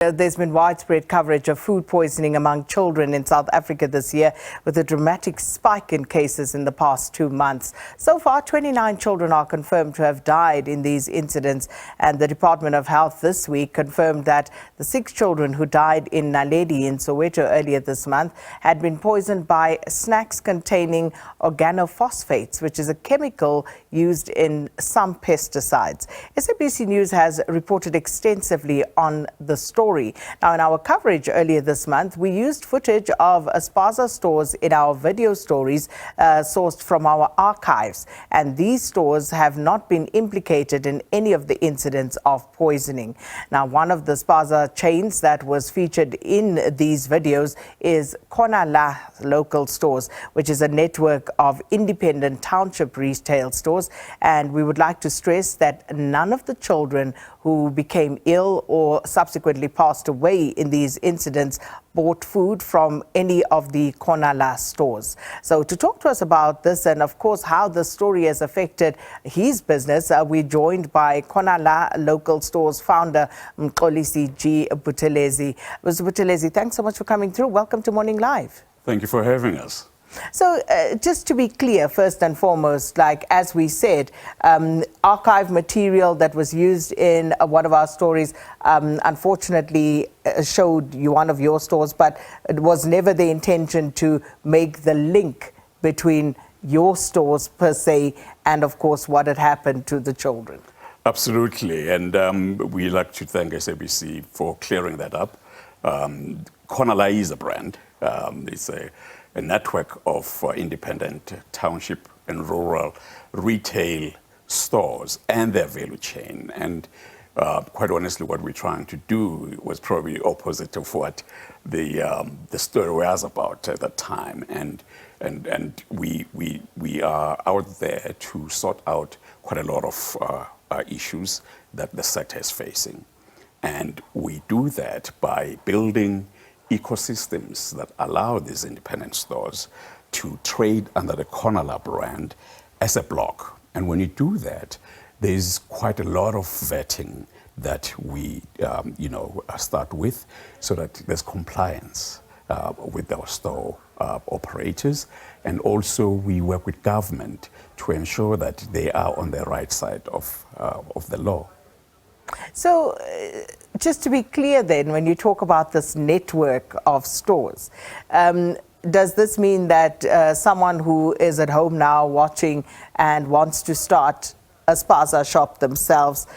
There's been widespread coverage of food poisoning among children in South Africa this year, with a dramatic spike in cases in the past 2 months. So far, 29 children are confirmed to have died in these incidents, and the Department of Health this week confirmed that the 6 children who died in Naledi in Soweto earlier this month had been poisoned by snacks containing organophosphates, which is a chemical used in some pesticides. SABC News has reported extensively on the story. Now, in our coverage earlier this month, we used footage of spaza stores in our video stories sourced from our archives. And these stores have not been implicated in any of the incidents of poisoning. Now, one of the spaza chains that was featured in these videos is Khona local stores, which is a network of independent township retail stores. And we would like to stress that none of the children who became ill or subsequently passed away in these incidents bought food from any of the Khona stores. So to talk to us about this and, of course, how the story has affected his business, we're joined by Khona local stores founder, Mxolisi G. Buthelezi. Mr. Buthelezi, thanks so much for coming through. Welcome to Morning Live. Thank you for having us. So just to be clear, first and foremost, like as we said, archive material that was used in one of our stories unfortunately showed you one of your stores, but it was never the intention to make the link between your stores per se and, of course, what had happened to the children. Absolutely. And we like to thank SABC for clearing that up. Khona is a brand. It's a network of independent township and rural retail stores and their value chain. And quite honestly, what we're trying to do was probably opposite of what the story was about at that time. And we are out there to sort out quite a lot of issues that the sector is facing. And we do that by building ecosystems that allow these independent stores to trade under the Khona brand as a block. And when you do that, there's quite a lot of vetting that we start with, so that there's compliance with our store operators. And also we work with government to ensure that they are on the right side of the law. So just to be clear then, when you talk about this network of stores, does this mean that someone who is at home now watching and wants to start a spaza shop themselves,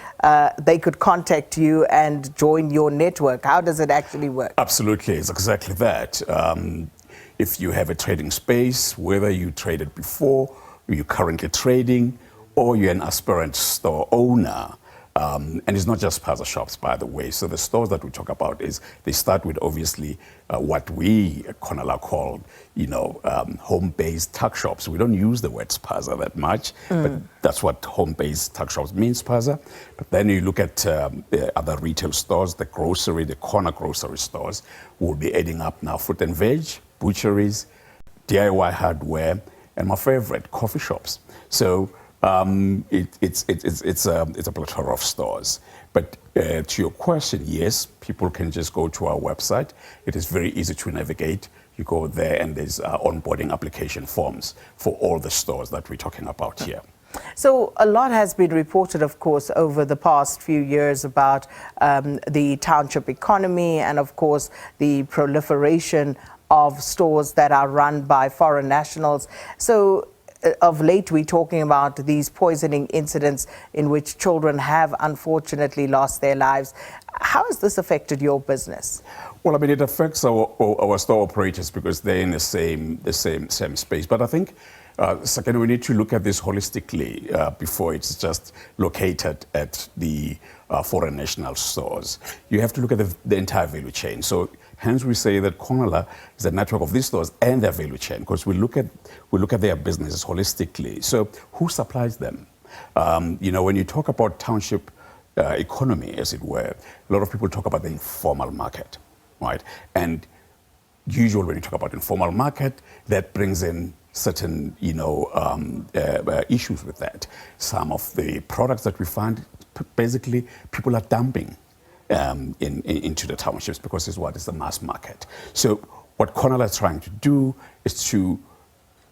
they could contact you and join your network? How does it actually work? Absolutely, it's exactly that. If you have a trading space, whether you traded before, you're currently trading, or you're an aspirant store owner, and it's not just spaza shops, by the way. So the stores that we talk about they start with obviously what we at Khona call, home-based tuck shops. We don't use the word spaza that much, but that's what home-based tuck shops means, spaza. But then you look at the other retail stores, the Khona grocery stores, will be adding up now fruit and veg, butcheries, DIY hardware, and my favorite, coffee shops. So it's a plethora of stores. But to your question, yes, people can just go to our website. It is very easy to navigate. You go there and there's onboarding application forms for all the stores that we're talking about here. So a lot has been reported, of course, over the past few years about the township economy and, of course, the proliferation of stores that are run by foreign nationals. So of late, we're talking about these poisoning incidents in which children have unfortunately lost their lives. How has this affected your business? Well, I mean, it affects our store operators because they're in the same space. But I think, second, we need to look at this holistically before it's just located at the foreign national stores. You have to look at the entire value chain. So hence we say that Khona is a network of these stores and their value chain, because we look at their businesses holistically. So who supplies them? When you talk about township economy, as it were, a lot of people talk about the informal market, right? And usually when you talk about informal market, that brings in certain, issues with that. Some of the products that we find, basically, people are dumping into the townships because it's what is the mass market. So what Khona is trying to do is to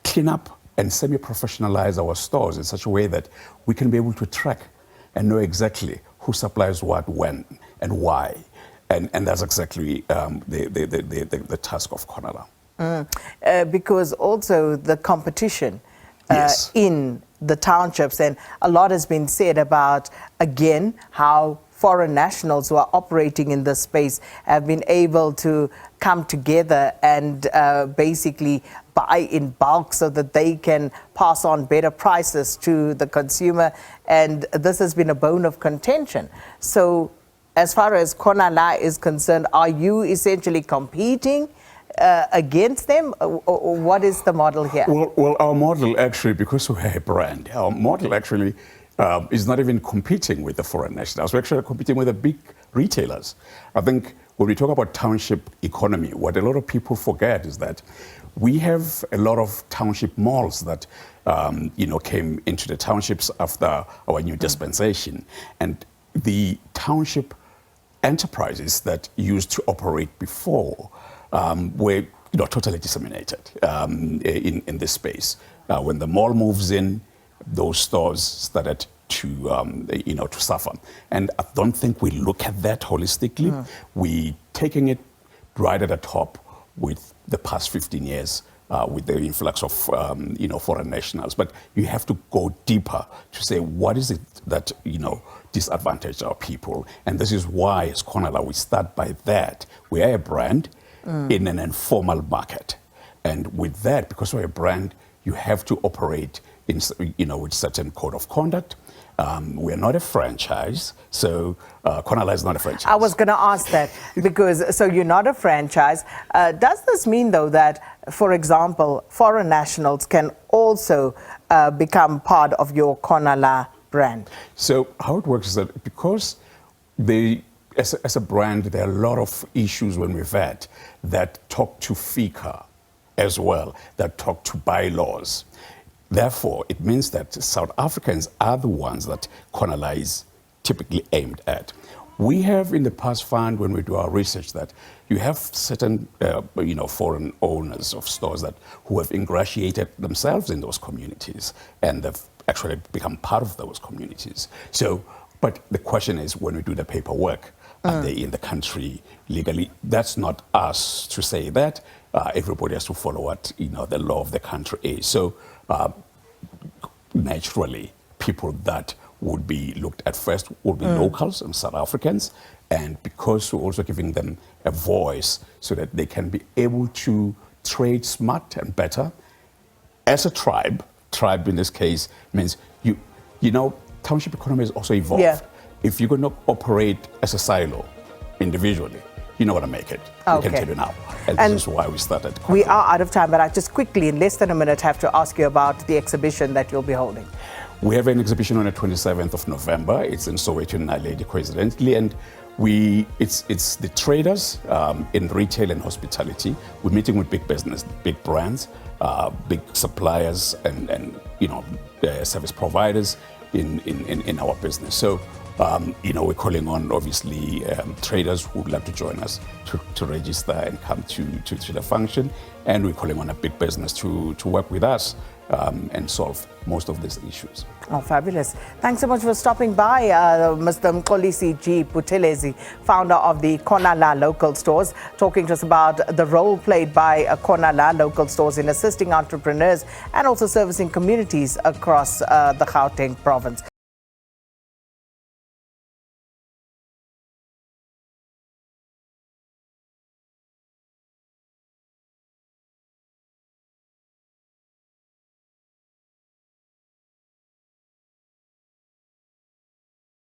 clean up and semi-professionalize our stores in such a way that we can be able to track and know exactly who supplies what, when, and why. And that's exactly the task of Khona. Because also the competition Yes. in the townships, and a lot has been said about, again, how foreign nationals who are operating in this space have been able to come together and basically buy in bulk so that they can pass on better prices to the consumer, and this has been a bone of contention. So as far as Khona is concerned, are you essentially competing against them, or what is the model here? Well, our model actually, because we're a brand, our model actually is not even competing with the foreign nationals. We're actually competing with the big retailers. I think when we talk about township economy, what a lot of people forget is that we have a lot of township malls that came into the townships after our new dispensation, and the township enterprises that used to operate before were totally disseminated in this space. When the mall moves in, those stores started to suffer. And I don't think we look at that holistically. We taking it right at the top with the past 15 years with the influx of foreign nationals. But you have to go deeper to say what is it that disadvantage our people. And this is why as Khona we start by that. We are a brand in an informal market. And with that, because we're a brand, you have to operate in, with certain code of conduct. We're not a franchise, so Khona is not a franchise. I was going to ask that, because so you're not a franchise. Does this mean, though, that, for example, foreign nationals can also become part of your Khona brand? So how it works is that because as a brand, there are a lot of issues when we've had that talk to FICA as well, that talk to bylaws. Therefore, it means that South Africans are the ones that Khona is typically aimed at. We have in the past found when we do our research that you have certain foreign owners of stores who have ingratiated themselves in those communities and they've actually become part of those communities. So, but the question is, when we do the paperwork, are they in the country legally? That's not us to say that. Everybody has to follow what the law of the country is. So naturally, people that would be looked at first would be locals and South Africans, and because we're also giving them a voice so that they can be able to trade smart and better as a tribe. Tribe in this case means township economy has also evolved. Yeah. If you're going to operate as a silo individually, you're not going to make it. Okay. We can tell you now. And this is why we started. We are out of time, but I just quickly, in less than a minute, have to ask you about the exhibition that you'll be holding. We have an exhibition on the 27th of November. It's in Soweto, Naledi, coincidentally, and it's the traders in retail and hospitality. We're meeting with big business, big brands, big suppliers, and service providers in our business. So we're calling on obviously traders who would like to join us to register and come to the function, and we're calling on a big business to work with us and solve most of these issues. Oh, fabulous. Thanks so much for stopping by, Mr. Mxolisi G. Buthelezi, founder of the Khona local stores, talking to us about the role played by Khona local stores in assisting entrepreneurs and also servicing communities across the Gauteng province.